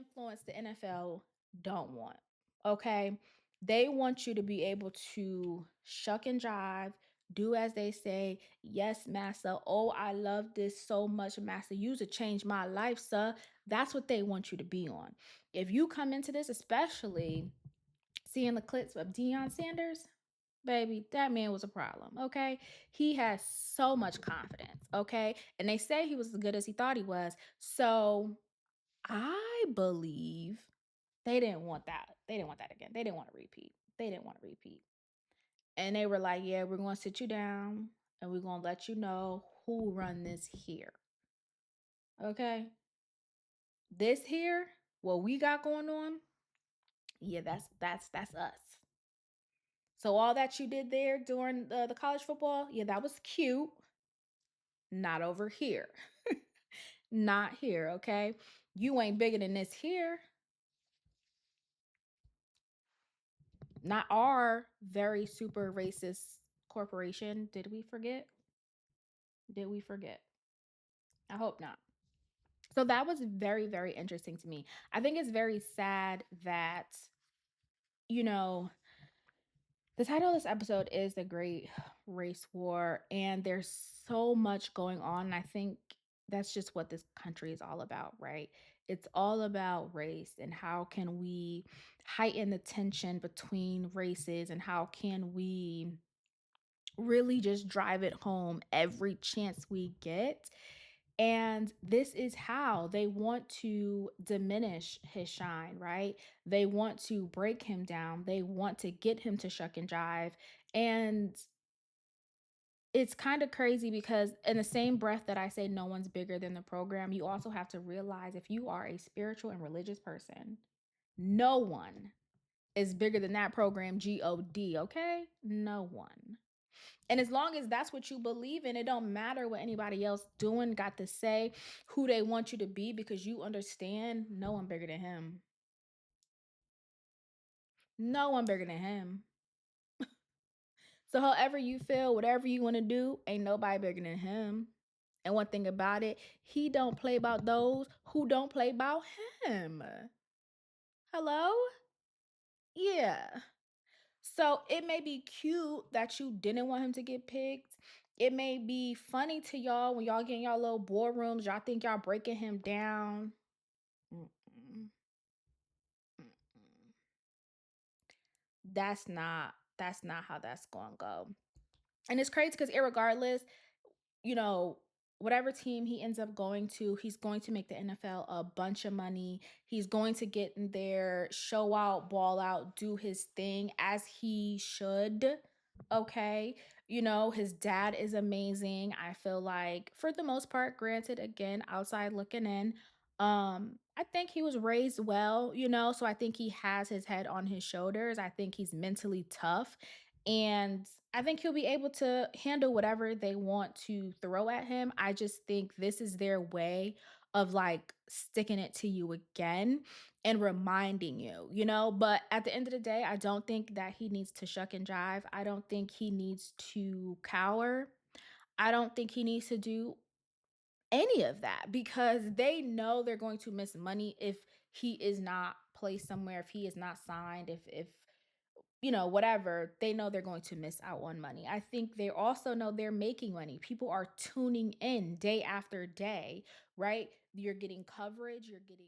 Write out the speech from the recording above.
influence the NFL don't want. Okay. They want you to be able to shuck and jive, do as they say. Yes, Massa. Oh, I love this so much, Massa. You to change my life, sir. That's what they want you to be on. If you come into this, especially seeing the clips of Deion Sanders, baby, that man was a problem. Okay. He has so much confidence. Okay. And they say he was as good as he thought he was. So I believe they didn't want that. They didn't want that again. They didn't want to repeat. They didn't want to repeat. And they were like, yeah, we're going to sit you down and we're going to let you know who run this here. Okay. This here, what we got going on, yeah, that's us. So all that you did there during the college football, yeah, that was cute. Not over here. Not here, okay? You ain't bigger than this here. Not our very super racist corporation. Did we forget? Did we forget? I hope not. So that was very, very interesting to me. I think it's very sad that, you know, the title of this episode is The Great Race War, and there's so much going on. And I think that's just what this country is all about, right? It's all about race and how can we heighten the tension between races and how can we really just drive it home every chance we get. And this is how they want to diminish his shine, right? They want to break him down. They want to get him to shuck and jive. And it's kind of crazy because, in the same breath that I say no one's bigger than the program, you also have to realize if you are a spiritual and religious person, no one is bigger than that program, God, okay? No one. And as long as that's what you believe in, it don't matter what anybody else doing got to say, who they want you to be, because you understand no one bigger than him. No one bigger than him. So however you feel, whatever you want to do, ain't nobody bigger than him. And one thing about it, he don't play about those who don't play about him. Hello? Yeah. So it may be cute that you didn't want him to get picked. It may be funny to y'all when y'all get in y'all little boardrooms. Y'all think y'all breaking him down. Mm-mm, mm-mm. That's not how that's gonna go. And it's crazy because irregardless, you know, whatever team he ends up going to, he's going to make the NFL a bunch of money. He's going to get in there, show out, ball out, do his thing as he should. Okay. His dad is amazing. I feel like for the most part, granted, again, outside looking in, I think he was raised well, so I think he has his head on his shoulders. I think he's mentally tough. And I think he'll be able to handle whatever they want to throw at him. I just think this is their way of like sticking it to you again and reminding you. But at the end of the day, I don't think that he needs to shuck and jive. I don't think he needs to cower. I don't think he needs to do any of that because they know they're going to miss money if he is not placed somewhere, if he is not signed, if whatever, they know they're going to miss out on money. I think they also know they're making money. People are tuning in day after day, right? You're getting coverage, you're getting